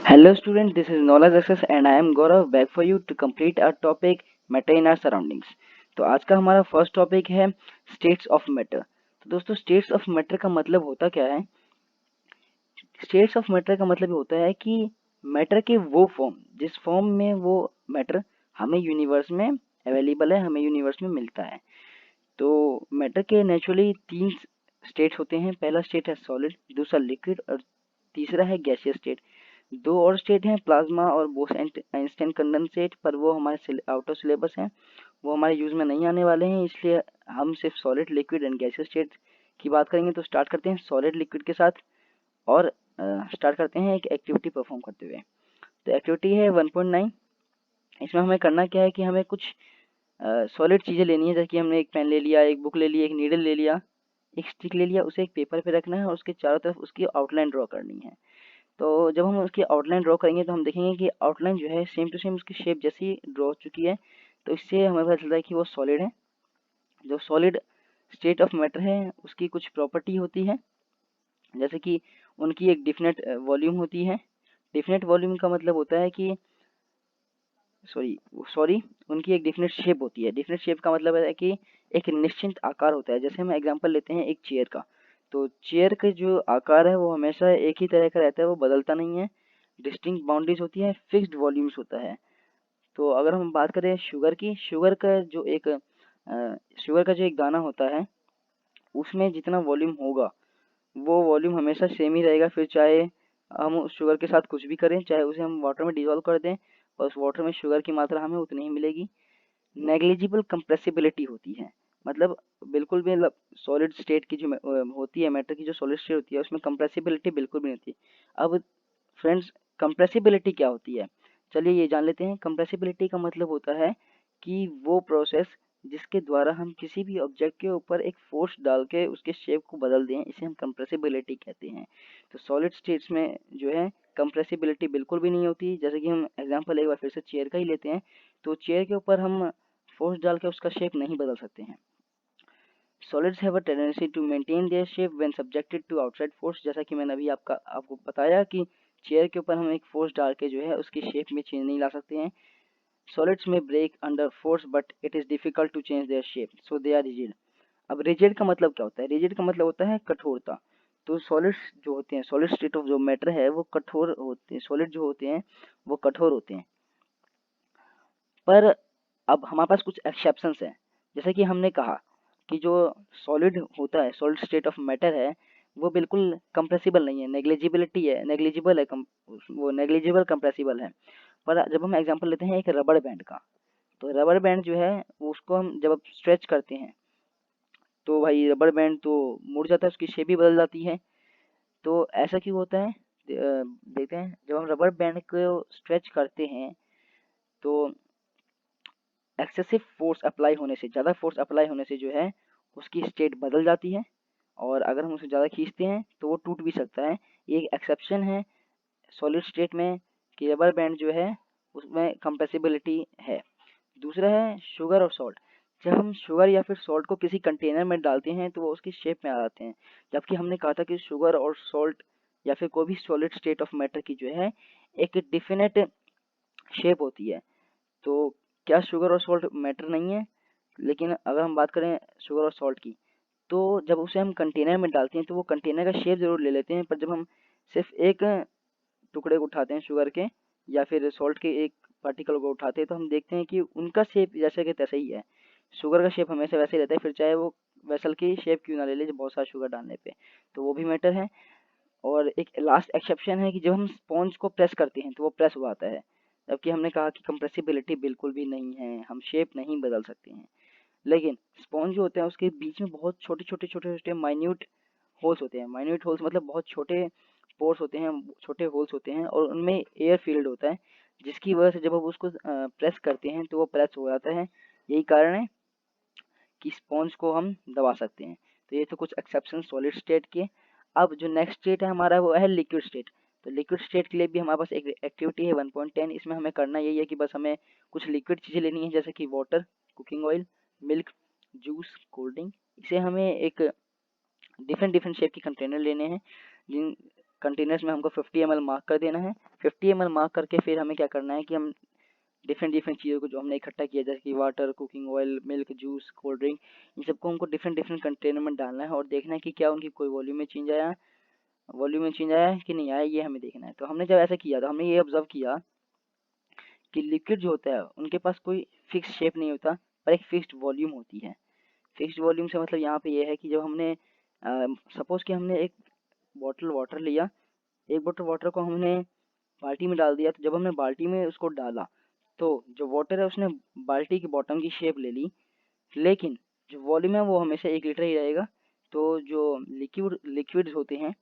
Hello student, this is Knowledge Access and I am Gaurav back for you to complete our topic matter in our surroundings। तो आज का हमारा first topic है states of matter. तो दोस्तों states of matter का मतलब होता क्या है? स्टेट्स ऑफ मैटर का मतलब होता है कि मैटर के वो फॉर्म जिस फॉर्म में वो मैटर हमें यूनिवर्स में अवेलेबल है, हमें यूनिवर्स में मिलता है। तो मैटर के नेचुरली तीन स्टेट होते हैं। पहला स्टेट है सॉलिड, दूसरा लिक्विड और तीसरा है गैसियस स्टेट। दो और स्टेट हैं प्लाज्मा और बोस आइंस्टाइन कंडेंसेट, पर वो हमारे आउट ऑफ सिलेबस हैं, वो हमारे यूज में नहीं आने वाले हैं, इसलिए हम सिर्फ solid, liquid and gaseous state की बात करेंगे। तो स्टार्ट करते हैं सॉलिड लिक्विड के साथ और स्टार्ट करते हैं एक एक्टिविटी परफॉर्म करते हुए। तो एक्टिविटी है 1.9। इसमें हमें करना क्या है कि हमें कुछ सॉलिड चीज़ें लेनी है, जैसे कि हमने एक पेन ले लिया, एक बुक ले ली, एक नीडल ले लिया, एक स्टिक ले लिया, उसे एक पेपर पे रखना है और उसके चारों तरफ उसकी आउटलाइन ड्रॉ करनी है। तो जब हम उसकी आउटलाइन ड्रॉ करेंगे तो हम देखेंगे कि आउटलाइन जो है सेम टू सेम उसकी शेप जैसी ड्रॉ हो चुकी है। तो इससे हमें पता चलता है कि वो सॉलिड है। जो सॉलिड स्टेट ऑफ मैटर है उसकी कुछ प्रॉपर्टी होती है, जैसे कि उनकी एक डिफिनेट वॉल्यूम होती है। डिफिनेट वॉल्यूम का मतलब होता है कि सॉरी उनकी एक डिफिनेट शेप होती है। डिफिनेट शेप का मतलब है कि एक निश्चित आकार होता है। जैसे हम एग्जांपल लेते हैं एक चेयर का, तो चेयर का जो आकार है वो हमेशा एक ही तरह का रहता है, वो बदलता नहीं है। डिस्टिंक्ट बाउंड्रीज होती है, फिक्स्ड वॉल्यूम्स होता है। तो अगर हम बात करें शुगर की, शुगर का जो एक दाना होता है उसमें जितना वॉल्यूम होगा वो वॉल्यूम हमेशा सेम ही रहेगा। फिर चाहे हम उस शुगर के साथ कुछ भी करें, चाहे उसे हम वाटर में डिजोल्व कर दें और उस वाटर में शुगर की मात्रा हमें उतनी ही मिलेगी। नेग्लिजिबल कंप्रेसिबिलिटी होती है, मतलब बिल्कुल भी मतलब सॉलिड स्टेट की जो होती है, मैटर की जो सॉलिड स्टेट होती है उसमें कंप्रेसिबिलिटी बिल्कुल भी नहीं होती। अब फ्रेंड्स, कंप्रेसिबिलिटी क्या होती है? चलिए ये जान लेते हैं। कंप्रेसिबिलिटी का मतलब होता है कि वो प्रोसेस जिसके द्वारा हम किसी भी ऑब्जेक्ट के ऊपर एक फोर्स डाल के उसके शेप को बदल दें, इसे हम कंप्रेसिबिलिटी कहते हैं। तो सॉलिड स्टेट्स में जो है कंप्रेसिबिलिटी बिल्कुल भी नहीं होती। जैसे कि हम एग्जांपल एक बार फिर से चेयर का ही लेते हैं, तो चेयर के ऊपर हम फोर्स डाल के उसका शेप नहीं बदल सकते हैं। Solids have a tendency to maintain their shape when subjected to outside force। जैसा कि मैंने अभी आपको बताया कि चेयर के ऊपर हम एक फोर्स डाल के जो है उसकी शेप में चेंज नहीं ला सकते हैं। Solids may break under force but it is difficult to change their shape, so they are rigid। अब रिजिड का मतलब क्या होता है? रिजिड का मतलब होता है कठोरता। तो सॉलिड्स जो होते हैं, सॉलिड स्टेट ऑफ जो मैटर है वो कठोर होते हैं, सॉलिड जो होते हैं वो कठोर होते हैं। पर अब हमारे पास कुछ एक्सेप्शंस हैं। जैसे कि हमने कहा कि जो सॉलिड होता है, सॉलिड स्टेट ऑफ मैटर है, वो बिल्कुल कंप्रेसिबल नहीं है, नेग्लिजिबिलिटी है, नेग्लिजिबल है, वो नेग्लिजिबल कंप्रेसिबल है। पर जब हम एग्जांपल लेते हैं एक रबड़ बैंड का, तो रबड़ बैंड जो है वो उसको हम जब स्ट्रेच करते हैं तो भाई रबड़ बैंड तो मुड़ जाता है, उसकी शेप भी बदल जाती है। तो ऐसा क्यों होता है? देखते हैं। जब हम रबड़ बैंड को स्ट्रेच करते हैं तो एक्सेसिव फोर्स अप्लाई होने से, ज़्यादा फोर्स अप्लाई होने से जो है उसकी स्टेट बदल जाती है, और अगर हम उसे ज़्यादा खींचते हैं तो वो टूट भी सकता है। ये एक एक्सेप्शन है सॉलिड स्टेट में कि रबर बैंड जो है उसमें कंप्रेसिबिलिटी है। दूसरा है शुगर और सॉल्ट। जब हम शुगर या फिर सॉल्ट को किसी कंटेनर में डालते हैं तो वो उसकी शेप में आ जाते हैं, जबकि हमने कहा था कि शुगर और सॉल्ट या फिर कोई भी सॉलिड स्टेट ऑफ मैटर की जो है एक डिफिनेट शेप होती है। तो क्या शुगर और सॉल्ट मैटर नहीं है? लेकिन अगर हम बात करें शुगर और सॉल्ट की, तो जब उसे हम कंटेनर में डालते हैं तो वो कंटेनर का शेप ज़रूर ले लेते हैं, पर जब हम सिर्फ एक टुकड़े को उठाते हैं शुगर के या फिर सॉल्ट के एक पार्टिकल को उठाते हैं तो हम देखते हैं कि उनका शेप जैसे कि तैसे ही है। शुगर का शेप हमेशा वैसे ही रहता है, फिर चाहे वो वेसल की शेप क्यों ना ले ले बहुत सारा शुगर डालने पे, तो वो भी मैटर है। और एक लास्ट एक्सेप्शन है कि जब हम स्पॉन्ज को प्रेस करते हैं तो वो प्रेस हुआ आता है, जबकि हमने कहा कि कंप्रेसिबिलिटी बिल्कुल भी नहीं है, हम शेप नहीं बदल सकते हैं। लेकिन स्पॉन्ज जो होते हैं उसके बीच में बहुत छोटे छोटे माइन्यूट होल्स होते हैं। माइन्यूट होल्स मतलब बहुत छोटे पोर्स होते हैं, छोटे होल्स होते हैं, और उनमें एयर फील्ड होता है, जिसकी वजह से जब हम उसको प्रेस करते हैं तो वो प्रेस हो जाता है। यही कारण है कि स्पॉन्ज को हम दबा सकते हैं। तो ये तो कुछ एक्सेप्शन सॉलिड स्टेट के। अब जो नेक्स्ट स्टेट है हमारा वो है लिक्विड स्टेट। तो लिक्विड स्टेट के लिए भी हमारे पास एक एक्टिविटी है 1.10। इसमें हमें करना यही है कि बस हमें कुछ लिक्विड चीज़ें लेनी है, जैसे कि water, cooking oil, milk, juice, cold drink. इसे हमें एक डिफरेंट डिफरेंट शेप के कंटेनर लेने हैं, जिन कंटेनर्स में हमको 50 ml मार्क कर देना है। 50 ml मार्क करके फिर हमें क्या करना है कि हम डिफरेंट डिफरेंट चीज़ों को जो हमने इकट्ठा किया, जैसे कि water, cooking oil, milk, juice, cold drink, इन सबको हमको डिफरेंट डिफरेंट कंटेनर में डालना है और देखना है कि क्या उनकी कोई वॉल्यूम में चेंज आया है कि नहीं आया, ये हमें देखना है। तो हमने जब ऐसा किया तो हमने ये ऑब्जर्व किया कि लिक्विड जो होता है उनके पास कोई फिक्स शेप नहीं होता, पर एक फिक्स्ड वॉल्यूम होती है। फिक्स्ड वॉल्यूम से मतलब यहाँ पे ये है कि जब हमने सपोज कि हमने एक बॉटल वाटर लिया, एक बोतल वाटर को हमने बाल्टी में डाल दिया, तो जब हमने बाल्टी में उसको डाला तो जो वाटर है उसने बाल्टी की बॉटम की शेप ले ली, लेकिन जो वॉल्यूम है वो हमेशा 1 लीटर ही रहेगा। तो जो लिक्विड्स होते हैं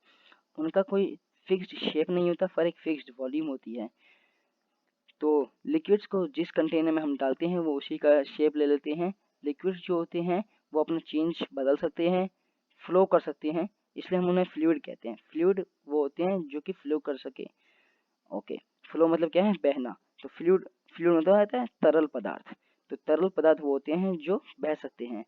उनका कोई फिक्स्ड शेप नहीं होता, पर एक फिक्स्ड वॉल्यूम होती है। तो लिक्विड्स को जिस कंटेनर में हम डालते हैं वो उसी का शेप ले लेते हैं। लिक्विड्स जो होते हैं वो अपना चेंज बदल सकते हैं, फ्लो कर सकते हैं, इसलिए हम उन्हें फ्लूइड कहते हैं। फ्लूइड वो होते हैं जो कि फ्लो कर सके। ओके, फ्लो मतलब क्या है, बहना। तो फ्लूइड फ्लूइड मतलब आता है तरल पदार्थ। तो तरल पदार्थ वो होते हैं जो बह सकते हैं।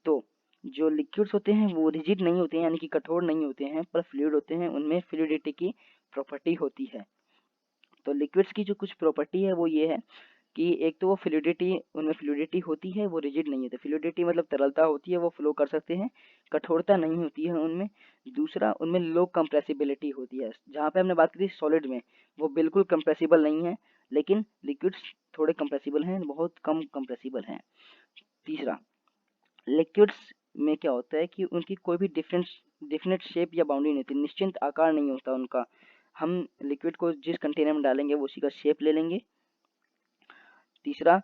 तो जो लिक्विड्स होते हैं वो रिजिड नहीं होते हैं, यानी कि कठोर नहीं होते हैं, पर फ्लूइड होते हैं, उनमें फ्लूइडिटी की प्रॉपर्टी होती है। तो लिक्विड्स की जो कुछ प्रॉपर्टी है वो ये है कि एक तो वो उनमें फ्लूइडिटी होती है, वो रिजिड नहीं होती। फ्लूइडिटी मतलब तरलता होती है, वो फ्लो कर सकते हैं, कठोरता नहीं होती है उनमें। दूसरा, उनमें लो कंप्रेसिबिलिटी होती है। जहाँ पे हमने बात की थी सॉलिड में, वो बिल्कुल कंप्रेसिबल नहीं है, लेकिन लिक्विड्स थोड़े कंप्रेसिबल हैं, बहुत कम कंप्रेसिबल हैं। तीसरा, लिक्विड्स में क्या होता है कि उनकी कोई भी डिफिनेट शेप या बाउंड्री नहीं होती, निश्चित आकार नहीं होता उनका। हम लिक्विड को जिस कंटेनर में डालेंगे वो उसी का शेप ले लेंगे। तीसरा,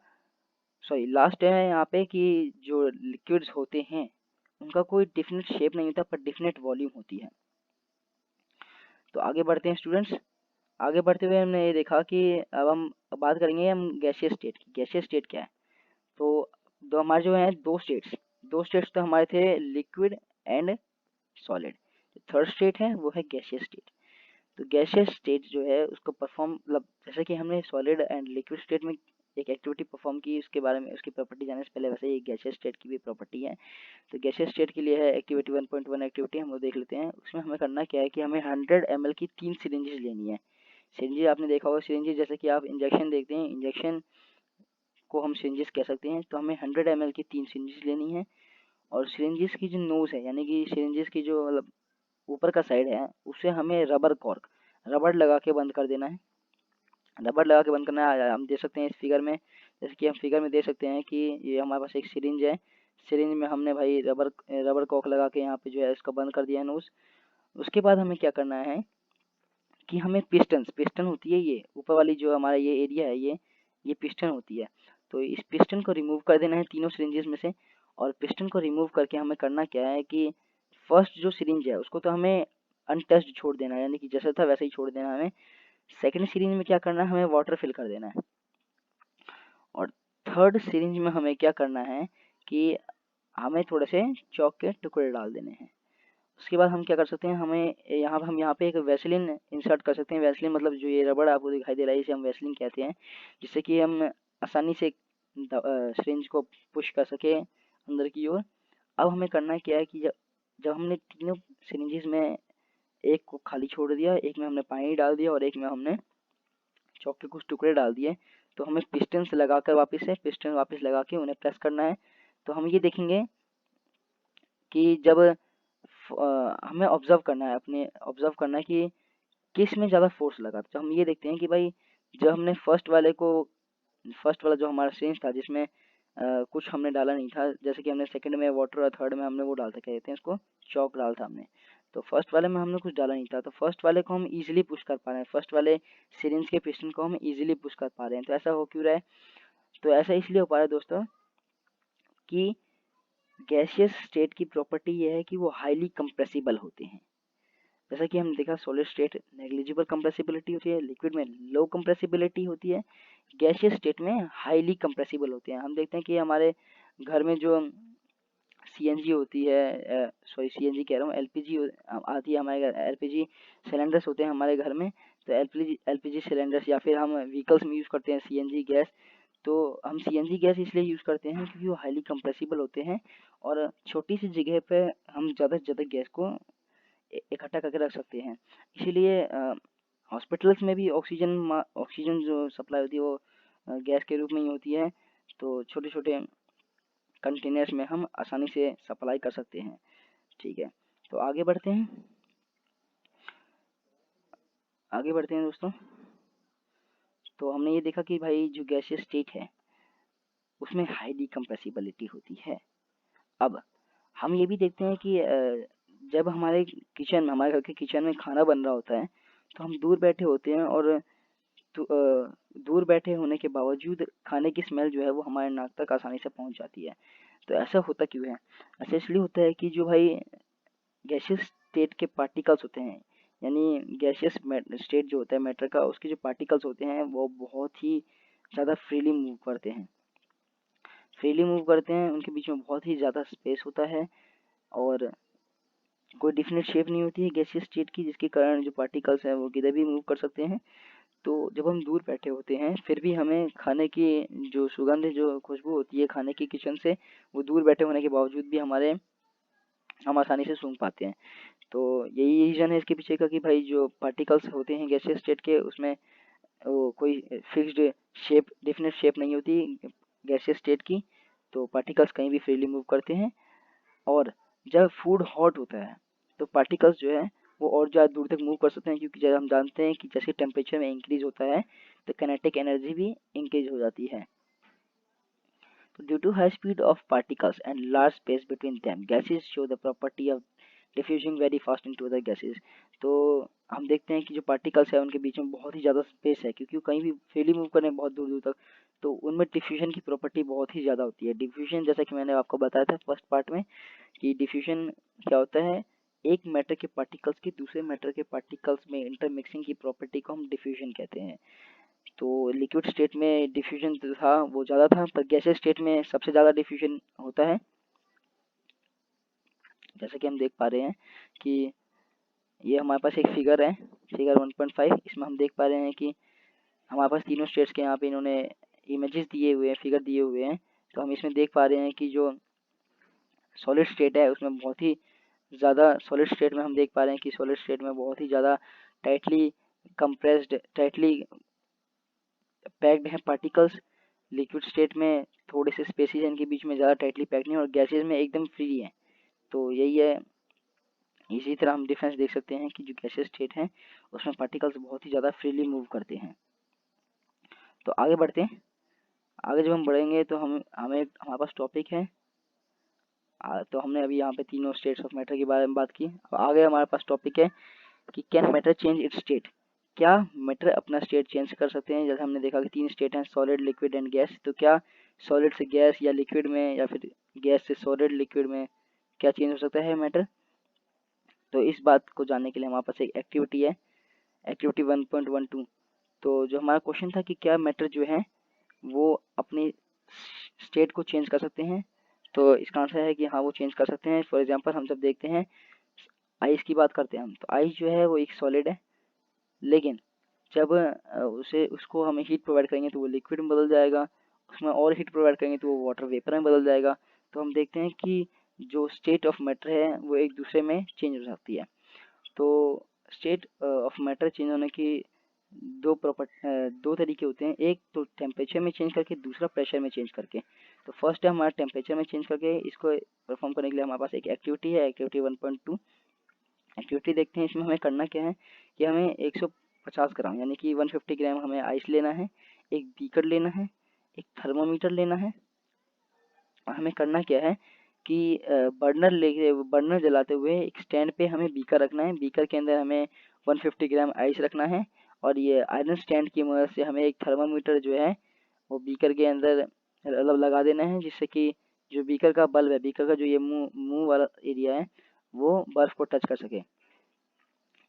सॉरी लास्ट है यहाँ पे कि जो लिक्विड्स होते हैं उनका कोई डिफिनेट शेप नहीं होता, पर डिफिनेट वॉल्यूम होती है। तो आगे बढ़ते हैं स्टूडेंट्स। आगे बढ़ते हुए हमने ये देखा कि अब हम बात करेंगे हम गैसियस स्टेट की। गैसियस स्टेट क्या है? तो दो हमारे जो हैं दो स्टेट्स तो हमारे थे, liquid and solid. Third state है वो है गैसियस स्टेट। तो गैसियस स्टेट जो है उसको परफॉर्म, मतलब जैसे कि हमने सॉलिड एंड लिक्विड स्टेट में एक एक्टिविटी परफॉर्म की, उसके बारे में उसकी प्रॉपर्टी जानने से पहले वैसे ही गैसियस स्टेट की भी प्रॉपर्टी है। तो गैसियस स्टेट के लिए है एक्टिविटी 1.1 एक्टिविटी, हम वो देख लेते हैं। उसमें हमें करना क्या है कि हमें 100 ml की 3 सिरिंजेस लेनी है। सिरिंजेस आपने देखा होगा, सिरिंजेस जैसे कि आप इंजेक्शन देखते हैं, इंजेक्शन को हम सिरिंजेस कह सकते हैं। तो हमें 100 ml की 3 सिरिंजेस लेनी है, और सिरिंजेस की जो नोज है, यानी कि सिरिंजेस की जो मतलब ऊपर का साइड है, उसे हमें रबड़ लगा के बंद कर देना है। रबड़ लगा के बंद करना है, हम देख सकते हैं इस फिगर में। जैसे कि हम फिगर में देख सकते हैं कि ये हमारे पास एक सिरिंज है। सिरिंज में हमने भाई रबड़ कॉक लगा के यहाँ पे जो है इसका बंद कर दिया है नोज। उसके बाद हमें क्या करना है कि हमें पिस्टन होती है, ये ऊपर वाली जो हमारा ये एरिया है, ये पिस्टन होती है। तो इस पिस्टन को रिमूव कर देना है तीनों सिरिंजेस में से। और पिस्टन को रिमूव करके हमें करना क्या है कि फर्स्ट जो सिरिंज है उसको तो हमें अनटच्ड छोड़ देना है, यानी कि जैसा था वैसे ही छोड़ देना है हमें। सेकंड सिरिंज में क्या करना है, हमें वाटर फिल कर देना है। और थर्ड सिरिंज में हमें क्या करना है कि हमें थोड़े से चॉक के टुकड़े डाल देने हैं। उसके बाद हम क्या कर सकते हैं, हम यहाँ पे एक वैसलीन इंसर्ट कर सकते हैं। वैसलीन मतलब जो ये रबड़ आपको दिखाई दे रहा है इसे हम वैसलीन कहते हैं, जिससे कि हम आसानी से सिरिंज को पुश कर सके अंदर की ओर। अब हमें करना क्या है कि जब हमने तीनों सिरिंजेस में एक को खाली छोड़ दिया, एक में हमने पानी डाल दिया और एक में हमने चॉक के कुछ टुकड़े डाल दिए, तो हमें पिस्टन से लगाकर पिस्टन वापस लगा के उन्हें प्रेस करना है। तो हम ये देखेंगे कि जब हमें ऑब्जर्व करना है कि किस में ज़्यादा फोर्स लगा। तो हम ये देखते हैं कि भाई जब हमने फर्स्ट वाला जो हमारा सिरिंज था जिसमें कुछ हमने डाला नहीं था, जैसे कि हमने सेकंड में वाटर और थर्ड में हमने वो डालता, क्या कहते हैं इसको, चॉक डाला था हमने। तो फर्स्ट वाले में हमने कुछ डाला नहीं था, तो फर्स्ट वाले को हम इजीली पुश कर पा रहे हैं, फर्स्ट वाले सिरिंज के पिस्टन को हम इजीली पुश कर पा रहे हैं। तो ऐसा हो क्यों रहा है? तो ऐसा इसलिए हो पा रहा है दोस्तों कि गैसियस स्टेट की प्रॉपर्टी ये है कि वो हाईली कंप्रेसिबल होते हैं। जैसा कि हम देखा, सॉलिड स्टेट नेग्लिजिबल कंप्रेसिबिलिटी होती है, लिक्विड में लो कंप्रेसिबिलिटी होती है, गैसियस स्टेट में हाईली कंप्रेसिबल होते हैं। हम देखते हैं कि हमारे घर में जो सीएनजी होती है, सॉरी सीएनजी कह रहा हूँ, एलपीजी आती है हमारे घर, एलपीजी सिलेंडर्स होते हैं हमारे घर में। तो एलपीजी सिलेंडर्स, या फिर हम व्हीकल्स में यूज़ करते हैं सीएनजी गैस। तो हम सीएनजी गैस इसलिए यूज़ करते हैं क्योंकि वो हाईली कंप्रेसिबल होते हैं, और छोटी सी जगह पे हम ज़्यादा से ज़्यादा गैस को इकट्ठा करके रख सकते हैं। इसीलिए हॉस्पिटल्स में भी ऑक्सीजन जो सप्लाई होती है वो गैस के रूप में ही होती है। तो छोटे छोटे कंटेनर्स में हम आसानी से सप्लाई कर सकते हैं। ठीक है, तो आगे बढ़ते हैं दोस्तों। तो हमने ये देखा कि भाई जो गैसियस स्टेट है उसमें हाई डिकम्प्रेसिबिलिटी होती है। अब हम ये भी देखते हैं कि जब हमारे घर के किचन में खाना बन रहा होता है तो हम दूर बैठे होते हैं, और दूर बैठे होने के बावजूद खाने की स्मेल जो है वो हमारे नाक तक आसानी से पहुंच जाती है। तो ऐसा होता क्यों है? ऐसा इसलिए होता है कि जो भाई गैसियस स्टेट के पार्टिकल्स होते हैं, यानी गैसियस स्टेट जो होता है मैटर का, उसके जो पार्टिकल्स होते हैं वो बहुत ही ज़्यादा फ्रीली मूव करते हैं। उनके बीच में बहुत ही ज़्यादा स्पेस होता है और कोई डिफिनेट शेप नहीं होती है गैसियस स्टेट की, जिसके कारण जो पार्टिकल्स हैं वो किधर भी मूव कर सकते हैं। तो जब हम दूर बैठे होते हैं फिर भी हमें खाने की जो सुगंध, जो खुशबू होती है खाने की किचन से, वो दूर बैठे होने के बावजूद भी हम आसानी से सूंघ पाते हैं। तो यही रीज़न है इसके पीछे का कि भाई जो पार्टिकल्स होते हैं गैसियस स्टेट के, उसमें वो कोई फिक्स्ड शेप, डेफिनेट शेप नहीं होती गैसियस स्टेट की। तो पार्टिकल्स कहीं भी फ्रीली मूव करते हैं। और जब फूड हॉट होता है तो पार्टिकल्स जो है वो और ज़्यादा दूर तक मूव कर सकते हैं, क्योंकि जब हम जानते हैं कि जैसे टेम्परेचर में इंक्रीज होता है तो काइनेटिक एनर्जी भी इंक्रीज हो जाती है। तो due to high speed of particles and large space between them, gases show the property of diffusing very fast into the gases. तो हम देखते हैं कि जो पार्टिकल्स है उनके बीच में बहुत ही ज़्यादा स्पेस है, क्योंकि वो कहीं भी फ्रीली मूव करें बहुत दूर दूर तक, तो उनमें डिफ्यूजन की प्रॉपर्टी बहुत ही ज़्यादा होती है। डिफ्यूजन जैसा कि मैंने आपको बताया था फर्स्ट पार्ट में कि डिफ्यूजन क्या होता है, एक मैटर के पार्टिकल्स की दूसरे मैटर के पार्टिकल्स में इंटरमिक्सिंग की प्रॉपर्टी को हम डिफ्यूजन कहते हैं। तो लिक्विड स्टेट में डिफ्यूजन था वो ज़्यादा था, पर गैसियस स्टेट में सबसे ज़्यादा डिफ्यूजन होता है। जैसा कि हम देख पा रहे हैं कि ये हमारे पास एक फिगर है, फिगर 1.5। इसमें हम देख पा रहे हैं कि हमारे पास तीनों स्टेट्स के यहाँ पे इन्होंने इमेजेस दिए हुए हैं, फिगर दिए हुए हैं। तो हम इसमें देख पा रहे हैं कि जो सॉलिड स्टेट है उसमें बहुत ही ज़्यादा, सॉलिड स्टेट में हम देख पा रहे हैं कि सॉलिड स्टेट में बहुत ही ज़्यादा टाइटली कंप्रेस्ड, टाइटली पैक्ड हैं पार्टिकल्स। लिक्विड स्टेट में थोड़े से स्पेसेस इनके बीच में, ज़्यादा टाइटली पैक्ड नहीं, और गैसेज में एकदम फ्री है। तो यही है, इसी तरह हम डिफरेंस देख सकते हैं कि जो गैसेज स्टेट है उसमें पार्टिकल्स बहुत ही ज़्यादा फ्रीली मूव करते हैं। तो आगे बढ़ते हैं। आगे जब हम बढ़ेंगे तो हमारे पास टॉपिक है। तो हमने अभी यहाँ पे तीनों स्टेट्स ऑफ मैटर के बारे में बात की। अब आगे हमारे पास टॉपिक है कि can matter change it's state, क्या मैटर अपना स्टेट चेंज कर सकते हैं। जैसे हमने देखा कि तीन स्टेट हैं, सॉलिड, लिक्विड एंड गैस। तो क्या सॉलिड से गैस या लिक्विड में, या फिर गैस से सॉलिड लिक्विड में क्या चेंज हो सकता है मैटर। तो इस बात को जानने के लिए हमारे पास एक एक्टिविटी है, एक्टिविटी 1.12। तो जो हमारा क्वेश्चन था कि क्या मैटर जो है वो अपनी स्टेट को चेंज कर सकते हैं, तो इसका आंसर है कि हाँ वो चेंज कर सकते हैं। फॉर एग्जांपल हम जब देखते हैं आइस की बात करते हैं हम, तो आइस जो है वो एक सॉलिड है, लेकिन जब उसको हमें हीट प्रोवाइड करेंगे तो वो लिक्विड में बदल जाएगा, उसमें और हीट प्रोवाइड करेंगे तो वो वाटर वेपर में बदल जाएगा। तो हम देखते हैं कि जो स्टेट ऑफ मैटर है वो एक दूसरे में चेंज हो सकती है। तो स्टेट ऑफ मैटर चेंज होने की दो तरीके होते हैं, एक तो टेम्परेचर में चेंज करके, दूसरा प्रेशर में चेंज करके। तो फर्स्ट है हमारा टेम्परेचर में चेंज करके। इसको परफॉर्म करने के लिए हमारे पास एक एक्टिविटी है, एक्टिविटी 1.2। एक्टिविटी देखते हैं, इसमें हमें करना क्या है कि हमें 150 ग्राम यानी कि 150 ग्राम हमें आइस लेना है, एक बीकर लेना है, एक थर्मामीटर लेना है, और हमें करना क्या है कि बर्नर जलाते हुए एक स्टैंड पे हमें बीकर रखना है। बीकर के अंदर हमें 150 ग्राम आइस रखना है, और ये आयरन स्टैंड की मदद से हमें एक थर्मामीटर जो है वो बीकर के अंदर मतलब लगा देना है, जिससे कि जो बीकर का बल्ब है, बीकर का जो ये मुंह वाला एरिया है, वो बर्फ को टच कर सके।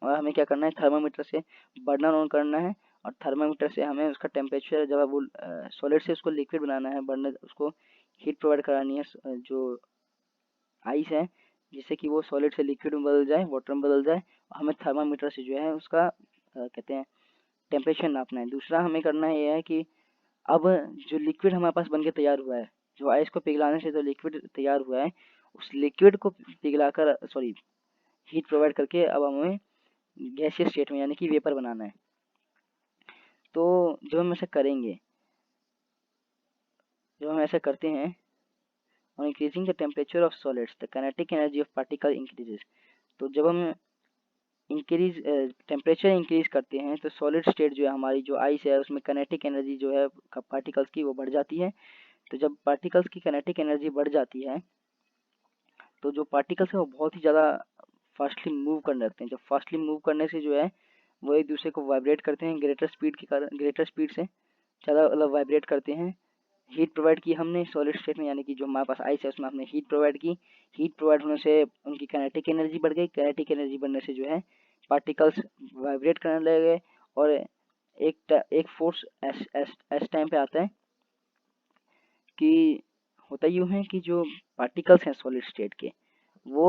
और हमें क्या करना है, थर्मामीटर से बर्नर ऑन करना है, और थर्मामीटर से हमें उसका टेम्परेचर, जब वो सॉलिड से उसको लिक्विड बनाना है, बर्नर उसको हीट प्रोवाइड करानी है जो आइस है, जिससे कि वो सॉलिड से लिक्विड में बदल जाए, वाटर में बदल जाए। और हमें थर्मामीटर से जो है उसका कहते हैं टेम्परेचर नापना है। दूसरा हमें करना है ये है कि अब जो लिक्विड हमारे पास बन के तैयार हुआ है, जो आइस को पिघलाने से जो लिक्विड तैयार हुआ है, उस लिक्विड को पिघलाकर, सॉरी, हीट प्रोवाइड करके अब हमें गैसियस स्टेट में यानी कि वेपर बनाना है। तो जब हम ऐसा करेंगे, जब हम ऐसा करते हैं, on increasing the temperature of solids the kinetic energy of particle increases। तो जब हम इंक्रीज टेम्परेचर इंक्रीज करते हैं तो सॉलिड स्टेट जो है हमारी जो आइस है उसमें कनेटिक एनर्जी जो है पार्टिकल्स की वो बढ़ जाती है। तो जब पार्टिकल्स की कनेटिक एनर्जी बढ़ जाती है तो जो पार्टिकल्स है वो बहुत ही ज़्यादा फास्टली मूव करने लगते हैं। जब फास्टली मूव करने से जो है वो एक दूसरे को वाइब्रेट करते हैं ग्रेटर स्पीड के कारण, ग्रेटर स्पीड से ज़्यादा मतलब वाइब्रेट करते हैं। हीट प्रोवाइड की हमने सॉलिड स्टेट में यानी कि जो हमारे पास आइस है उसमें हमने हीट प्रोवाइड की। हीट प्रोवाइड होने से उनकी काइनेटिक एनर्जी बढ़ गई। काइनेटिक एनर्जी बढ़ने से जो है पार्टिकल्स वाइब्रेट करने लगे और एक फोर्स एस टाइम पे आता है कि होता यूँ है कि जो पार्टिकल्स हैं सॉलिड स्टेट के वो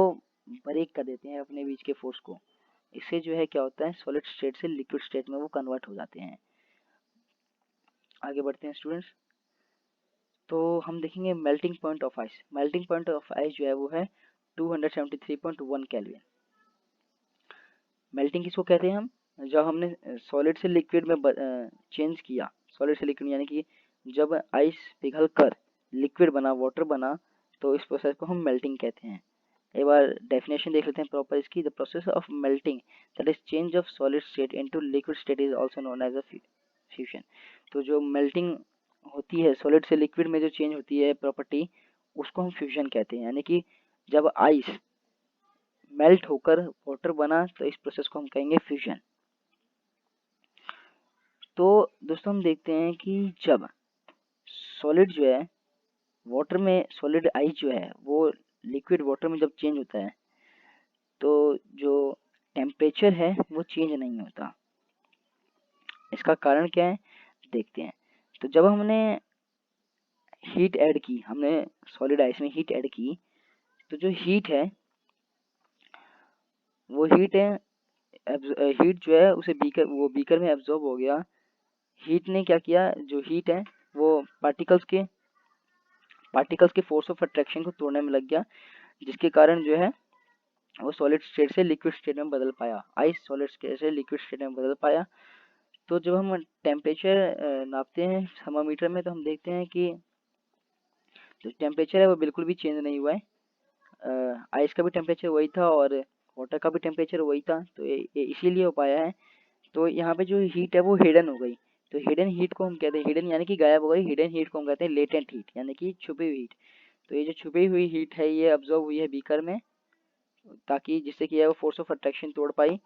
ब्रेक कर देते हैं अपने बीच के फोर्स को। इससे जो है क्या होता है सॉलिड स्टेट से लिक्विड स्टेट में वो कन्वर्ट हो जाते हैं। आगे बढ़ते हैं स्टूडेंट्स। तो हम देखेंगे melting point of ice. Melting point of ice जो है वो है 273.1 केल्विन। मेल्टिंग किसको कहते हैं हम, जब हमने सॉलिड से लिक्विड में चेंज किया, सॉलिड से लिक्विड यानी कि जब आइस पिघल कर लिक्विड बना, वाटर बना, तो इस प्रोसेस को हम मेल्टिंग कहते हैं। एक बार डेफिनेशन देख लेते हैं प्रॉपर इसकी। The process of melting that is change of solid state into liquid state is also known as a fusion. तो जो मेल्टिंग होती है सॉलिड से लिक्विड में जो चेंज होती है प्रॉपर्टी, उसको हम फ्यूजन कहते हैं। यानी कि जब आइस मेल्ट होकर वाटर बना तो इस प्रोसेस को हम कहेंगे फ्यूजन। तो दोस्तों हम देखते हैं कि जब सॉलिड जो है वाटर में, सॉलिड आइस जो है वो लिक्विड वाटर में जब चेंज होता है तो जो टेम्परेचर है वो चेंज नहीं होता। इसका कारण क्या है देखते हैं। तो जब हमने हीट ऐड की, हमने सॉलिड आइस में हीट ऐड की, तो जो हीट है वो हीट है, हीट जो है उसे बीकर में एब्जॉर्ब हो गया। हीट ने क्या किया, जो हीट है वो पार्टिकल्स के फोर्स ऑफ अट्रैक्शन को तोड़ने में लग गया, जिसके कारण जो है वो सॉलिड स्टेट से लिक्विड स्टेट में बदल पाया। आइस सॉलिड स्टेट से लिक्विड स्टेट में बदल पाया। तो जब हम टेम्परेचर नापते हैं थर्मामीटर में तो हम देखते हैं कि जो टेम्परेचर है वो बिल्कुल भी चेंज नहीं हुआ है। आइस का भी टेम्परेचर वही था और वाटर का भी टेम्परेचर वही था, तो इसीलिए हो पाया है। तो यहाँ पे जो हीट है वो हिडन हो गई। तो हिडन हीट को हम कहते हैं, हिडन यानी कि गायब हो गई, हिडन हीट को हम कहते हैं लेटेंट हीट यानी कि छुपी हुई हीट। तो ये जो छुपी हुई हीट है ये अब्जॉर्व हुई है बीकर में, ताकि जिससे कि वो फोर्स ऑफ अट्रैक्शन तोड़ पाई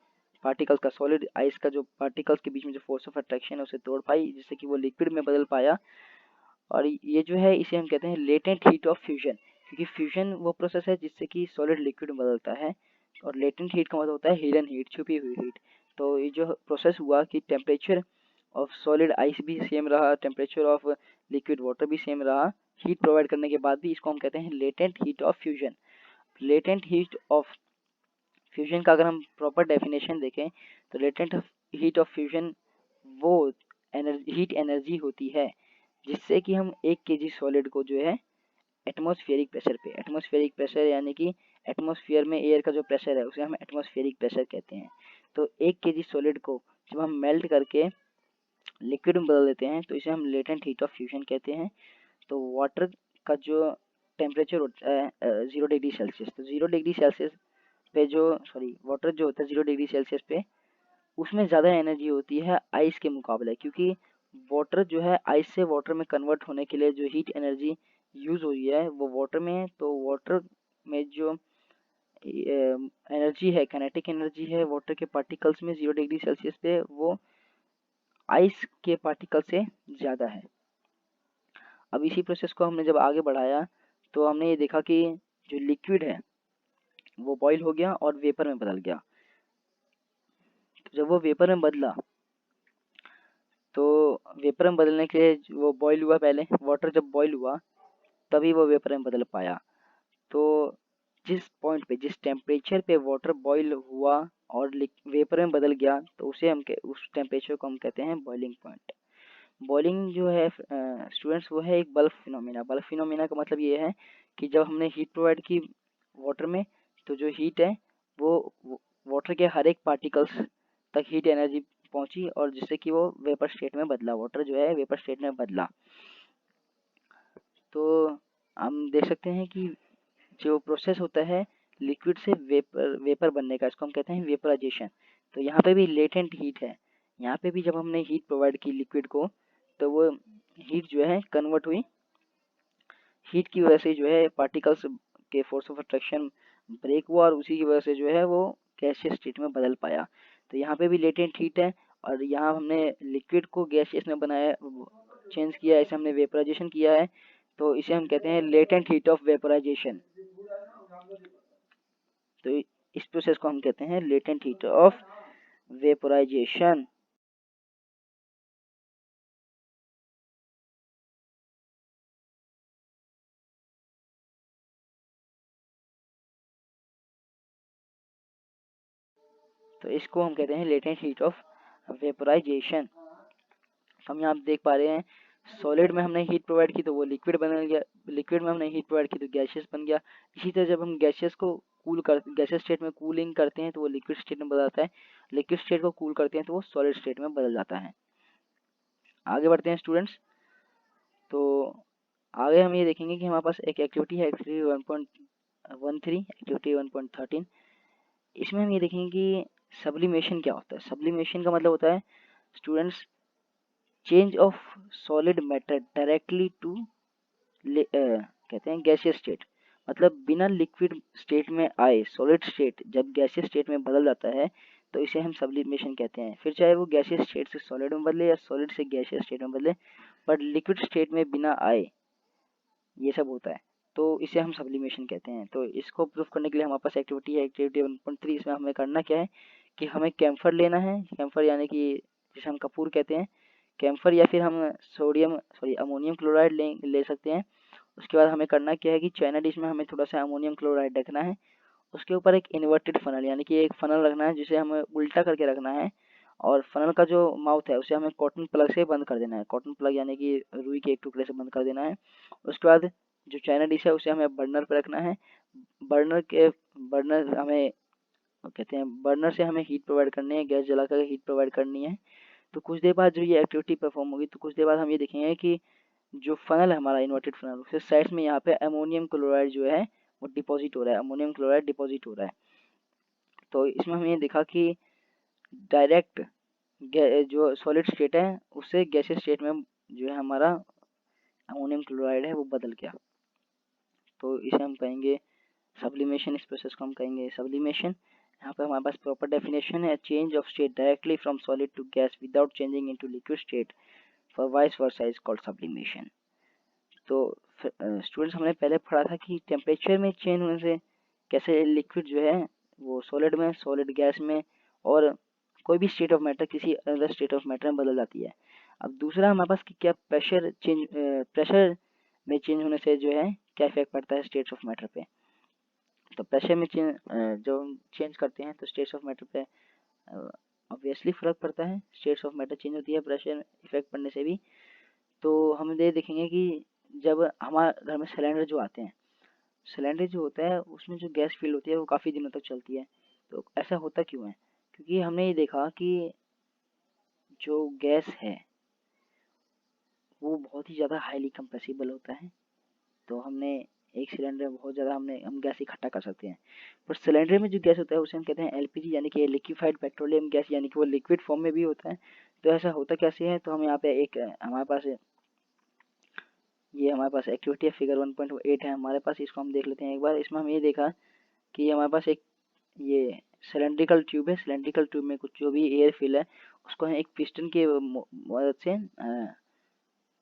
पार्टिकल्स का, सॉलिड आइस का जो पार्टिकल्स के बीच में जो फोर्स ऑफ अट्रैक्शन है उसे तोड़ पाई, जिससे कि वो लिक्विड में बदल पाया। और ये जो है इसे हम कहते हैं लेटेंट हीट ऑफ फ्यूजन, क्योंकि फ्यूजन वो प्रोसेस है जिससे कि सॉलिड लिक्विड में बदलता है, और लेटेंट हीट का मतलब होता है हिडन हीट, छुपी हुई हीट। तो ये जो प्रोसेस हुआ कि टेम्परेचर ऑफ सॉलिड आइस भी सेम रहा, टेम्परेचर ऑफ लिक्विड वाटर भी सेम रहा, हीट प्रोवाइड करने के बाद भी, इसको हम कहते हैं latent heat of fusion. Latent heat of fusion का अगर हम प्रॉपर डेफिनेशन देखें तो लेटेंट हीट ऑफ फ्यूजन वो हीट एनर्जी होती है जिससे कि हम 1 kg सॉलिड को जो है एटमॉस्फेरिक प्रेशर पे, एटमॉस्फेरिक प्रेशर यानी कि एटमॉस्फेयर में एयर का जो प्रेशर है उसे हम एटमॉस्फेरिक प्रेशर कहते हैं। तो 1 kg सॉलिड को जब हम मेल्ट करके लिक्विड में बदल देते हैं तो इसे हम लेटेंट हीट ऑफ फ्यूजन कहते हैं। तो वाटर का जो टेम्परेचर होता है 0 डिग्री सेल्सियस, तो 0 डिग्री सेल्सियस पे जो वाटर जो होता है 0 डिग्री सेल्सियस पे, उसमें ज़्यादा एनर्जी होती है आइस के मुकाबले, क्योंकि वाटर जो है आइस से वाटर में कन्वर्ट होने के लिए जो हीट एनर्जी यूज़ हुई है वो वाटर में है। तो वाटर में जो एनर्जी है, काइनेटिक एनर्जी है वाटर के पार्टिकल्स में 0 डिग्री सेल्सियस पे, वो आइस के पार्टिकल से ज़्यादा है। अब इसी प्रोसेस को हमने जब आगे बढ़ाया तो हमने ये देखा कि जो लिक्विड है वो बॉईल हो गया और वेपर में बदल गया। तो जब वो वेपर में बदला तो वेपर में बदलने के लिए वो बॉईल हुआ, पहले वाटर जब बॉईल हुआ तभी वो वेपर में बदल पाया। तो जिस पॉइंट पे, जिस टेम्परेचर पे वाटर बॉईल हुआ और वेपर में बदल गया तो उस टेम्परेचर को हम कहते हैं बॉइलिंग पॉइंट। बॉइलिंग जो है स्टूडेंट्स वो है एक बल्क फिनोमिना। बल्क फिनोमिना का मतलब ये है कि जब हमने हीट प्रोवाइड की वाटर में तो जो हीट है वो वाटर के हर एक पार्टिकल्स तक हीट एनर्जी पहुंची और जिससे कि वो वेपर स्टेट में बदला, वाटर जो है वेपर स्टेट में बदला। तो हम देख सकते हैं कि जो प्रोसेस होता है लिक्विड से वेपर बनने का, इसको हम कहते हैं वेपराइजेशन। तो यहाँ पे भी लेटेंट हीट है, यहाँ पे भी जब हमने हीट प्रोवाइड की लिक्विड को तो वो हीट जो है कन्वर्ट हुई, हीट की वजह से जो है पार्टिकल्स के फोर्स ऑफ अट्रैक्शन ब्रेक हुआ और उसी की वजह से जो है वो गैसियस स्टेट में बदल पाया। तो यहाँ पे भी लेटेंट हीट है और यहाँ हमने लिक्विड को गैसियस में बनाया, चेंज किया, इसे हमने वेपराइजेशन किया है, तो इसे हम कहते हैं लेटेंट हीट ऑफ वेपराइजेशन। तो इस प्रोसेस को हम कहते हैं लेटेंट हीट ऑफ वेपराइजेशन। तो इसको हम कहते हैं लेटेंट हीट ऑफ वेपराइजेशन। हम यहाँ देख पा रहे हैं सॉलिड में हमने हीट प्रोवाइड की तो वो लिक्विड बन गया, लिक्विड में हमने हीट प्रोवाइड की तो गैसियस बन गया। इसी तरह जब हम गैसियस को गैसियस स्टेट में कूलिंग करते हैं तो वो लिक्विड स्टेट में बदल जाता है, लिक्विड स्टेट को कूल करते हैं तो वो सॉलिड स्टेट में बदल जाता है। आगे बढ़ते हैं स्टूडेंट्स। तो आगे हम ये देखेंगे कि हमारे पास एक एक्टिविटी है, एक्टिविटी 1.13, एक्टिविटी 1.13। इसमें हम ये देखेंगे कि सब्लिमेशन क्या होता है। सब्लिमेशन का मतलब होता है students change of solid matter directly to कहते हैं गैसियस स्टेट। मतलब बिना लिक्विड स्टेट में आए सॉलिड स्टेट जब गैसियस स्टेट में बदल जाता है तो इसे हम सब्लिमेशन कहते हैं। फिर चाहे वो गैसियस स्टेट से सॉलिड में बदले या सॉलिड से गैसियस स्टेट में बदले, बट लिक्विड स्टेट में बिना आए ये सब होता है, तो इसे हम सब्लिमेशन कहते हैं। तो इसको प्रूव करने के लिए हमारे पास एक्टिविटी है, एक्टिविटी 1.3। इसमें हमें करना क्या है कि हमें कैम्फर लेना है, कैम्फर यानी कि जिसे हम कपूर कहते हैं, कैम्फर, या फिर हम अमोनियम क्लोराइड ले सकते हैं। उसके बाद हमें करना क्या है कि चाइना डिश में हमें थोड़ा सा अमोनियम क्लोराइड रखना है, उसके ऊपर एक इन्वर्टेड फनल यानी कि एक फनल रखना है जिसे हमें उल्टा करके रखना है, और फनल का जो माउथ है उसे हमें कॉटन प्लग से बंद कर देना है, कॉटन प्लग यानी कि रुई के एक टुकड़े से बंद कर देना है। उसके बाद जो चाइना डिश है उसे हमें बर्नर पर रखना है, बर्नर हमें कहते हैं, बर्नर से हमें हीट प्रोवाइड करनी है, गैस जलाकर हीट प्रोवाइड करनी है। तो कुछ देर बाद जो ये एक्टिविटी परफॉर्म होगी तो कुछ देर बाद हम ये देखेंगे कि जो फनल है हमारा इन्वर्टेड फनल, उसके साइड में यहाँ पे अमोनियम क्लोराइड जो है वो डिपॉजिट हो रहा है, अमोनियम क्लोराइड डिपॉजिट हो रहा है। तो इसमें हमने देखा कि डायरेक्ट जो सॉलिड स्टेट है उससे गैसियस स्टेट में जो है हमारा अमोनियम क्लोराइड है वो बदल गया। तो इसे हम कहेंगे सब्लिमेशन, इस प्रोसेस को हम कहेंगे सब्लिमेशन। यहाँ पे हमारे पास प्रॉपर डेफिनेशन है, change of state directly from solid to gas without changing into liquid state for vice versa is called sublimation. तो स्टूडेंट्स हमने पहले पढ़ा था कि टेम्परेचर में चेंज होने से कैसे लिक्विड जो है वो सॉलिड में, सॉलिड गैस में, और कोई भी स्टेट ऑफ मैटर किसी अदर स्टेट ऑफ मैटर में बदल जाती है। अब दूसरा हमारे पास कि क्या प्रेशर में चेंज होने से जो है क्या इफेक्ट पड़ता है स्टेट्स ऑफ मैटर पे। तो प्रेशर में जो हम चेंज करते हैं तो स्टेट्स ऑफ मैटर पे ऑब्वियसली फर्क पड़ता है, स्टेट्स ऑफ मैटर चेंज होती है प्रेशर इफेक्ट पड़ने से भी। तो हम ये देखेंगे कि जब हमारे घर में सिलेंडर जो आते हैं, सिलेंडर जो होता है उसमें जो गैस फिल होती है वो काफ़ी दिनों तक चलती है। तो ऐसा होता क्यों है? क्योंकि हमने ये देखा कि जो गैस है वो बहुत ही ज़्यादा हाईली कंप्रेसिबल होता है। तो हमने एक सिलेंडर में बहुत ज़्यादा हम गैस इकट्ठा कर सकते हैं, पर सिलेंडर में जो गैस होता है उसे हम कहते हैं एलपीजी यानी कि लिक्विफाइड पेट्रोलियम गैस, यानी कि वो लिक्विड फॉर्म में भी होता है। तो ऐसा होता कैसे है? तो हम यहाँ पे हमारे पास एक्टिविटी है, फिगर 1.8 है हमारे पास, इसको हम देख लेते हैं एक बार। इसमें हम ये देखा कि हमारे पास एक ये सिलेंड्रिकल ट्यूब है, सिलेंड्रिकल ट्यूब में कुछ जो भी एयर फिल है उसको हम एक पिस्टन के मदद से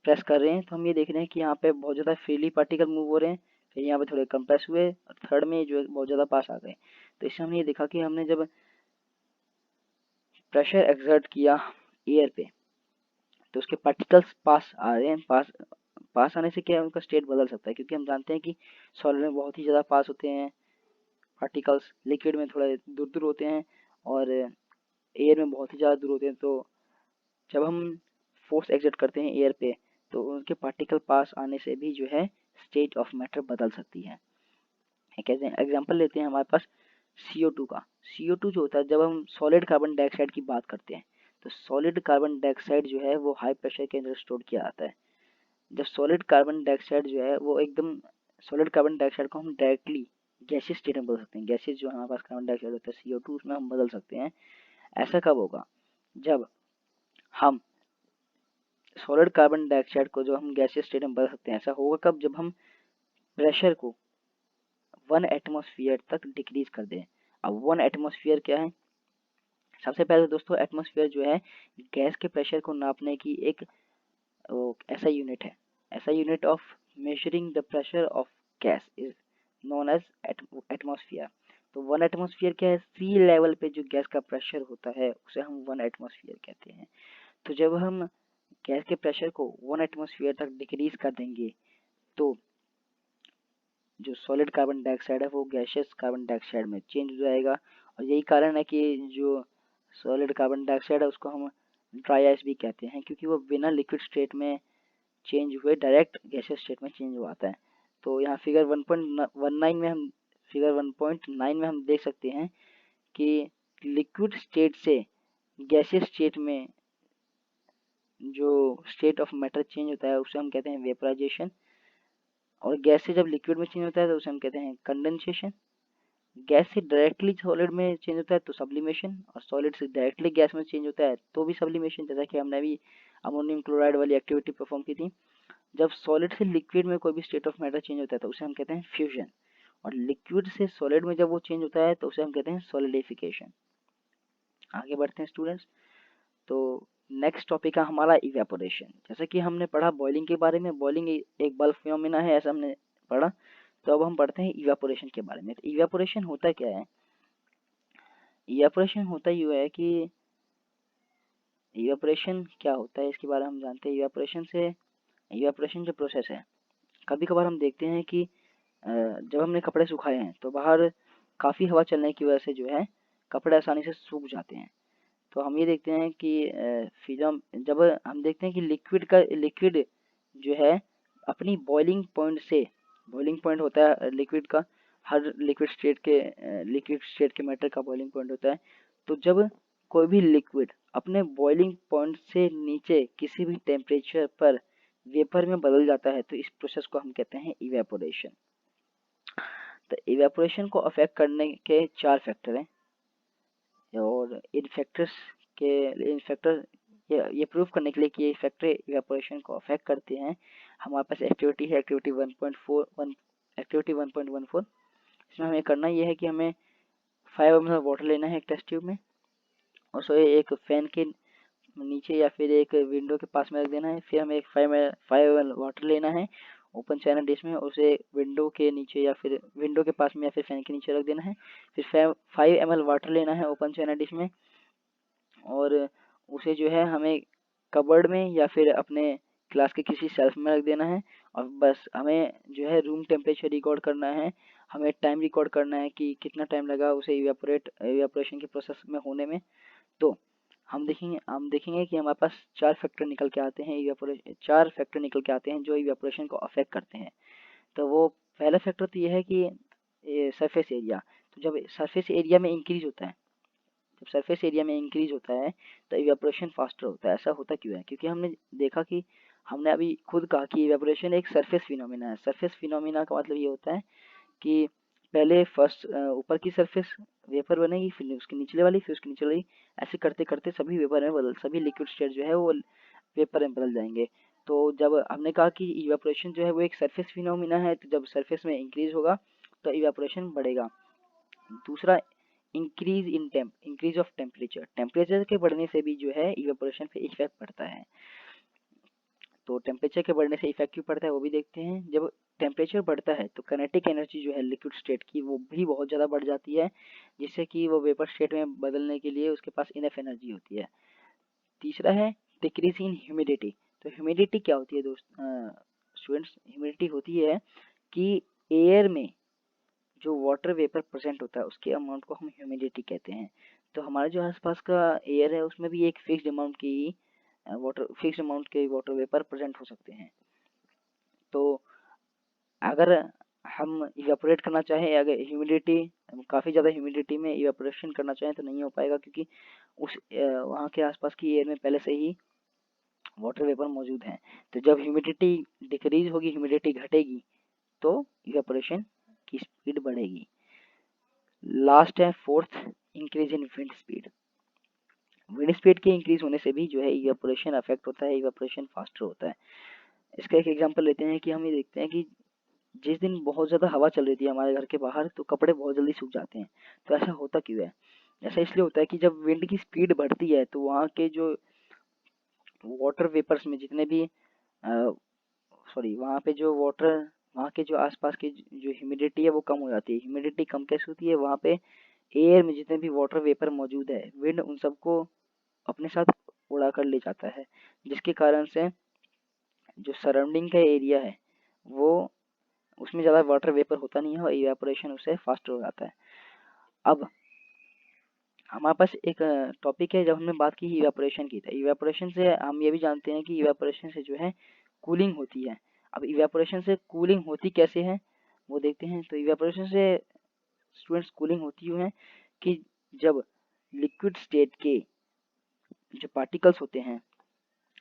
प्रेस कर रहे हैं। तो हम ये देख रहे हैं कि यहाँ पे बहुत ज़्यादा फ्रीली पार्टिकल मूव हो रहे हैं, फिर यहाँ पे थोड़े कंप्रेस हुए और थर्ड में जो है बहुत ज़्यादा पास आ गए। तो इससे हमने ये देखा कि हमने जब प्रेशर एक्सर्ट किया एयर पे तो उसके पार्टिकल्स पास आ रहे हैं, पास आने से क्या है उनका स्टेट बदल सकता है, क्योंकि हम जानते हैं कि सॉलिड में बहुत ही ज़्यादा पास होते हैं पार्टिकल्स, लिक्विड में थोड़ा दूर दूर होते हैं और एयर में बहुत ही ज़्यादा दूर होते हैं। तो जब हम फोर्स एक्सर्ट करते हैं एयर पे तो उनके पार्टिकल पास आने से भी जो है स्टेट ऑफ मैटर बदल सकती है। एक एग्जांपल लेते हैं, हमारे पास CO2 का। CO2 जो होता है, जब हम सॉलिड कार्बन डाइऑक्साइड की बात करते हैं तो सॉलिड कार्बन डाइऑक्साइड जो है वो हाई प्रेशर के अंदर स्टोर किया जाता है। जब सॉलिड कार्बन डाइऑक्साइड जो है वो एकदम, सॉलिड कार्बन डाइऑक्साइड को हम डायरेक्टली गैसेस स्टेट में बदल सकते हैं। गैसेस जो हमारे पास कार्बन डाइऑक्साइड होता है CO2, उसमें हम बदल सकते हैं। ऐसा कब होगा? जब हम सॉलिड कार्बन डाइऑक्साइड को जो हम गैसेस स्टेट में बदल सकते हैं, ऐसा होगा कब? जब हम प्रेशर को 1 एटमॉस्फेयर तक डिक्रीज कर दें। अब 1 एटमॉस्फेयर क्या है? सबसे पहले दोस्तों, एटमॉस्फेयर जो है गैस के प्रेशर को नापने की एक ऐसा यूनिट है। ऐसा unit of measuring the pressure of gas is known as atmosphere. तो 1 एटमॉस्फेयर क्या है? सी लेवल पे जो गैस का प्रेशर होता है उसे हम 1 एटमॉस्फेयर कहते हैं। तो जब हम गैस के प्रेशर को 1 एटमॉस्फेयर तक डिक्रीज कर देंगे तो जो सॉलिड कार्बन डाइऑक्साइड है वो गैसियस कार्बन डाइऑक्साइड में चेंज हो जाएगा। और यही कारण है कि जो सॉलिड कार्बन डाइऑक्साइड है उसको हम ड्राई आइस भी कहते हैं, क्योंकि वो बिना लिक्विड स्टेट में चेंज हुए डायरेक्ट गैसियस स्टेट में चेंज हो आता है। तो यहाँ फिगर 1.19 में हम फिगर 1.9 में हम देख सकते हैं कि लिक्विड स्टेट से गैसियस स्टेट में जो स्टेट ऑफ मैटर चेंज होता है उसे हम कहते हैं वेपराइजेशन, और गैस से जब लिक्विड में चेंज होता है तो उसे हम कहते हैं कंडेंसेशन। गैस से डायरेक्टली सॉलिड में चेंज होता है तो सब्लिमेशन, और सॉलिड से डायरेक्टली गैस में चेंज होता है तो भी सब्लिमेशन, जैसा कि हमने अभी अमोनियम क्लोराइड वाली एक्टिविटी परफॉर्म की थी। जब सॉलिड से लिक्विड में कोई भी स्टेट ऑफ मैटर चेंज होता है तो उसे हम कहते हैं फ्यूजन, और लिक्विड से सॉलिड में जब वो चेंज होता है तो उसे हम कहते हैं सॉलिडिफिकेशन। आगे बढ़ते हैं स्टूडेंट्स। तो नेक्स्ट टॉपिक है हमारा इवेपोरेशन। जैसा कि हमने पढ़ा बॉइलिंग के बारे में, बॉइलिंग एक बल्ब फिनोमेना है, ऐसा हमने पढ़ा। तो अब हम पढ़ते हैं इवेपोरेशन के बारे में। तो इवेपोरेशन होता क्या है? इवेपोरेशन होता ही है कि इवेपोरेशन क्या होता है इसके बारे में हम जानते हैं। इवेपोरेशन जो प्रोसेस है, कभी कभार हम देखते हैं कि जब हमने कपड़े सुखाए हैं तो बाहर काफ़ी हवा चलने की वजह से जो है कपड़े आसानी से सूख जाते हैं। तो हम ये देखते हैं कि फिल्म, जब हम देखते हैं कि लिक्विड जो है अपनी बॉइलिंग पॉइंट होता है लिक्विड का, हर लिक्विड स्टेट के मैटर का बॉइलिंग पॉइंट होता है। तो जब कोई भी लिक्विड अपने बॉइलिंग पॉइंट से नीचे किसी भी टेम्परेचर पर वेपर में बदल जाता है तो इस प्रोसेस को हम कहते हैं इवेपोरेशन। तो इवेपोरेशन को अफेक्ट करने के 4 फैक्टर हैं, और इन फैक्टर ये प्रूव करने के लिए कि ये फैक्टर इवेपोरेशन को अफेक्ट करते हैं, हमारे पास एक्टिविटी है, एक्टिविटी 1.14। इसमें हमें करना ये है कि हमें 5 ml वाटर लेना है एक टेस्ट ट्यूब में, और उसे एक फैन के नीचे या फिर एक विंडो के पास में रख देना है। फिर हमें एक 5 ml वाटर लेना है ओपन चैनल डिश में, उसे विंडो के नीचे या फिर विंडो के पास में या फिर फैन के नीचे रख देना है। फिर 5 ml वाटर लेना है ओपन चैनल डिश में, और उसे जो है हमें कबर्ड में या फिर अपने क्लास के किसी शेल्फ में रख देना है। और बस हमें जो है रूम टेम्परेचर रिकॉर्ड करना है, हमें टाइम रिकॉर्ड करना है कि कितना टाइम लगा उसे इवेपोरेशन के प्रोसेस में होने में। तो हम देखेंगे कि हमारे पास 4 फैक्टर निकल के आते हैं, 4 फैक्टर निकल के आते हैं जो इवेपोरेशन को अफेक्ट करते हैं। तो वो पहला फैक्टर तो ये है कि सरफेस एरिया। तो जब सरफेस एरिया में इंक्रीज होता है, जब सरफेस एरिया में इंक्रीज होता है तो इवेपोरेशन फास्टर होता है। ऐसा होता क्यों है? क्योंकि हमने देखा कि हमने अभी खुद कहा कि इवेपोरेशन एक सरफेस फिनोमिना है। सरफेस फिनोमिना का मतलब ये होता है कि पहले फर्स्ट ऊपर की सरफेस वेपर बनेगी, फिर उसके निचले वाली, फिर उसके नीचे वाली, ऐसे करते करते सभी लिक्विड स्टेट जो है वो वेपर में बदल जाएंगे। तो जब हमने कहा कि इवेपोरेशन जो है वो एक सरफेस फिनोमिना है, तो जब सरफेस में इंक्रीज होगा तो इवेपोरेशन बढ़ेगा। दूसरा, इंक्रीज ऑफ टेम्परेचर के बढ़ने से भी जो है इवेपोरेशन पे इफेक्ट पड़ता है। तो टेम्परेचर के बढ़ने से इफेक्ट क्यों पड़ता है वो भी देखते हैं। जब टेम्परेचर बढ़ता है तो काइनेटिक एनर्जी जो है लिक्विड स्टेट की वो भी बहुत ज़्यादा बढ़ जाती है, जिससे कि वो वेपर स्टेट में बदलने के लिए उसके पास इनफ एनर्जी होती है। तीसरा है डिक्रीज इन ह्यूमिडिटी। तो ह्यूमिडिटी क्या होती है स्टूडेंट्स? ह्यूमिडिटी होती है कि एयर में जो वाटर वेपर प्रेजेंट होता है उसके अमाउंट को हम ह्यूमिडिटी कहते हैं। तो हमारे जो आसपास का एयर है उसमें भी एक फिक्स्ड अमाउंट के वाटर वेपर प्रेजेंट हो सकते हैं। तो अगर हम इवेपोरेट करना चाहें, अगर ह्यूमिडिटी काफ़ी ज़्यादा ह्यूमिडिटी में इवेपोरेशन करना चाहें तो नहीं हो पाएगा, क्योंकि उस वहाँ के आसपास की एयर में पहले से ही वाटर वेपर मौजूद है। तो जब ह्यूमिडिटी डिक्रीज होगी, ह्यूमिडिटी घटेगी, तो इवेपोरेशन की स्पीड बढ़ेगी। लास्ट है fourth, increase in wind speed. Wind speed के इंक्रीज होने से भी जो है इवेपोरेशन अफेक्ट होता है, इवेपोरेशन फास्टर होता है। इसका एक एग्जांपल लेते हैं कि हम ये देखते हैं कि जिस दिन बहुत ज़्यादा हवा चल रही थी हमारे घर के बाहर, तो कपड़े बहुत जल्दी सूख जाते हैं। तो ऐसा होता क्यों है? ऐसा इसलिए होता है कि जब विंड की स्पीड बढ़ती है तो वहाँ के जो वाटर वेपर्स में जितने भी वहाँ पे जो वाटर, वहाँ के जो आसपास की जो ह्यूमिडिटी है वो कम हो जाती है। ह्यूमिडिटी कम कैसे होती है? वहाँ पे एयर में जितने भी वाटर वेपर मौजूद है, विंड उन सबको अपने साथ उड़ा कर ले जाता है, जिसके कारण से जो सराउंडिंग का एरिया है वो उसमें ज़्यादा वाटर वेपर होता नहीं है और इवेपोरेशन उससे फास्ट हो जाता है। अब हमारे पास एक टॉपिक है, जब हमने बात की इवेपोरेशन की, तो इवेपोरेशन से हम ये भी जानते हैं कि इवेपोरेशन से जो है कूलिंग होती है। अब इवेपोरेशन से कूलिंग होती कैसे है वो देखते हैं। तो इवेपोरेशन से स्टूडेंट्स कूलिंग होती है कि जब लिक्विड स्टेट के जो पार्टिकल्स होते हैं,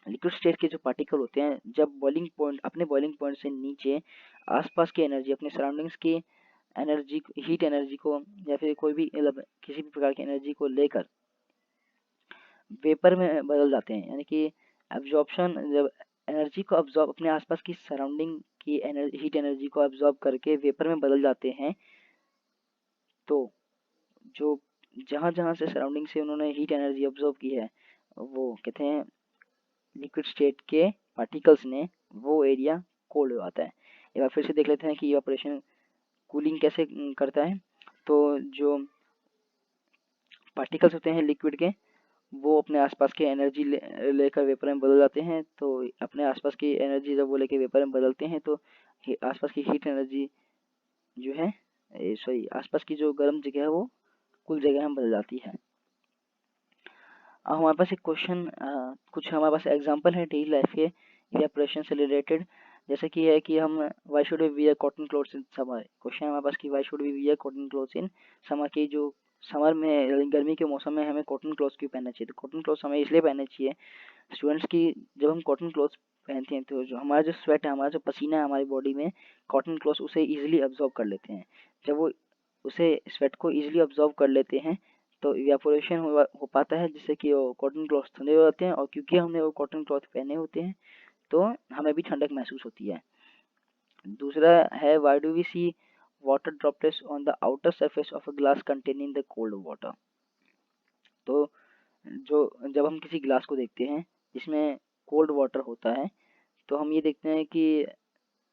लिक्विड स्टेट के जो पार्टिकल होते हैं, जब बॉइलिंग पॉइंट, अपने बॉइलिंग पॉइंट से नीचे आसपास की एनर्जी, अपने सराउंडिंग्स की एनर्जी, हीट एनर्जी को या फिर कोई भी मतलब किसी भी प्रकार की एनर्जी को लेकर वेपर में बदल जाते हैं, यानी कि एब्जॉर्प्शन, जब एनर्जी को अब्जॉर्ब, अपने आसपास की सराउंडिंग की एनर्जी, हीट एनर्जी को अब्जॉर्ब करके वेपर में बदल जाते हैं, तो जो जहाँ जहाँ से सराउंडिंग से उन्होंने हीट एनर्जी अब्जॉर्ब की है, वो कहते हैं लिक्विड स्टेट के पार्टिकल्स ने वो एरिया कोल्ड हो जाता है। एक बार फिर से देख लेते हैं कि इवेपोरेशन कूलिंग कैसे करता है। तो जो पार्टिकल्स होते हैं लिक्विड के, वो अपने आसपास की एनर्जी लेकर वेपर में बदल जाते हैं। तो अपने आसपास की एनर्जी जब वो लेकर वेपर में बदलते हैं, तो आसपास की हीट एनर्जी जो है, आसपास की जो गर्म जगह है वो कुल जगह में बदल जाती है। अब हमारे पास एक क्वेश्चन, कुछ हमारे पास एग्जांपल है डेली लाइफ के इवेपोरेशन से रिलेटेड, जैसे कि है कि हम why should we wear cotton clothes in summer. Question है हमारे पास कि why should we wear cotton clothes in summer, की जो समर में, गर्मी के मौसम में हमें कॉटन क्लोथ्स क्यों पहनना चाहिए? तो कॉटन क्लोथ्स हमें इसलिए पहनना चाहिए स्टूडेंट्स की, जब हम कॉटन क्लोथ्स पहनते हैं तो जो हमारा जो स्वेट है, हमारा जो पसीना है हमारी बॉडी में, कॉटन क्लोथ्स उसे ईजिली अब्जॉर्ब कर लेते हैं। जब वो उसे स्वेट को ईजिली अब्जॉर्ब कर लेते हैं तो इवेपोरेशन हो पाता है, जिससे कि वो कॉटन क्लॉथ ठंडे हो जाते हैं, और क्योंकि हमने वो कॉटन क्लॉथ पहने होते हैं तो हमें भी ठंडक महसूस होती है। दूसरा है why do we see water droplets on the outer surface of a glass containing the cold water. तो जो जब हम किसी ग्लास को देखते हैं जिसमें कोल्ड वाटर होता है, तो हम ये देखते हैं कि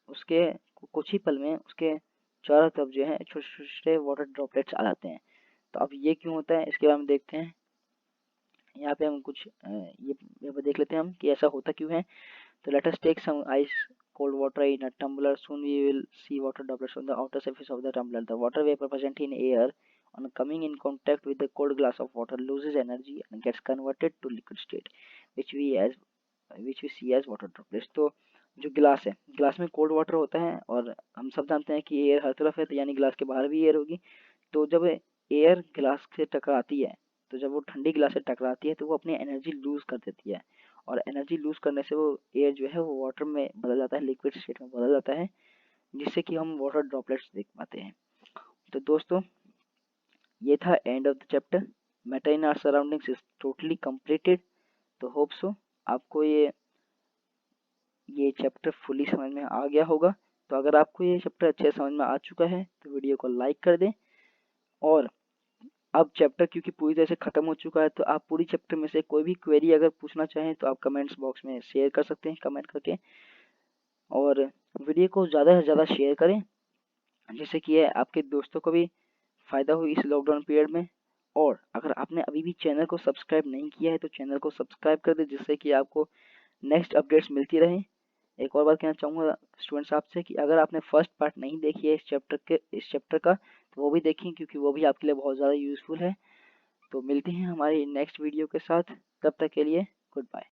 उसके कुछ ही पल में उसके चारों तरफ जो है छोटे छोटे वाटर ड्रॉपलेट्स आ जाते हैं। तो अब ये क्यों होता है, इसके बारे में देखते हैं। यहाँ पे हम कुछ ये देख लेते हैं हम कि ऐसा होता क्यों है। तो let us take some ice cold water in a tumbler. Soon we will see water droplets on the outer surface of the tumbler. The water vapor present in air on coming in contact with the cold glass of water loses energy and gets converted to liquid state, which we see as water droplets. तो जो गिलास है, गिलास में cold water होता है और हम सब जानते हैं कि एयर हर तरफ है, तो यानी गिलास के बाहर भी एयर होगी। तो जब एयर गिलास से टकराती है, तो जब वो ठंडी गिलास से टकराती है तो वो अपनी एनर्जी लूज कर देती है, और एनर्जी लूज करने से वो एयर जो है वो वाटर में बदल जाता है, लिक्विड स्टेट में बदल जाता है, जिससे कि हम वाटर ड्रॉपलेट्स देख पाते हैं। तो दोस्तों, ये था end of the chapter. Matter in our surroundings is totally completed. तो होप सो आपको ये चैप्टर फुली समझ में आ गया होगा। तो अगर आपको ये चैप्टर अच्छे समझ में आ चुका है तो वीडियो को लाइक कर दें, और अब चैप्टर क्योंकि पूरी तरह से खत्म हो चुका है, तो आप पूरी चैप्टर में से कोई भी क्वेरी अगर पूछना चाहें तो आप कमेंट्स बॉक्स में शेयर कर सकते हैं कमेंट करके, और वीडियो को ज़्यादा से ज़्यादा शेयर करें, जिससे कि आपके दोस्तों को भी फ़ायदा हो इस लॉकडाउन पीरियड में। और अगर आपने अभी भी चैनल को सब्सक्राइब नहीं किया है तो चैनल को सब्सक्राइब कर दें, जिससे कि आपको नेक्स्ट अपडेट्स मिलती रहें। एक और बात कहना चाहूँगा स्टूडेंट्स आपसे कि अगर आपने फर्स्ट पार्ट नहीं देखी है इस चैप्टर का, तो वो भी देखें, क्योंकि वो भी आपके लिए बहुत ज़्यादा यूज़फुल है। तो मिलते हैं हमारी नेक्स्ट वीडियो के साथ, तब तक के लिए गुड बाय।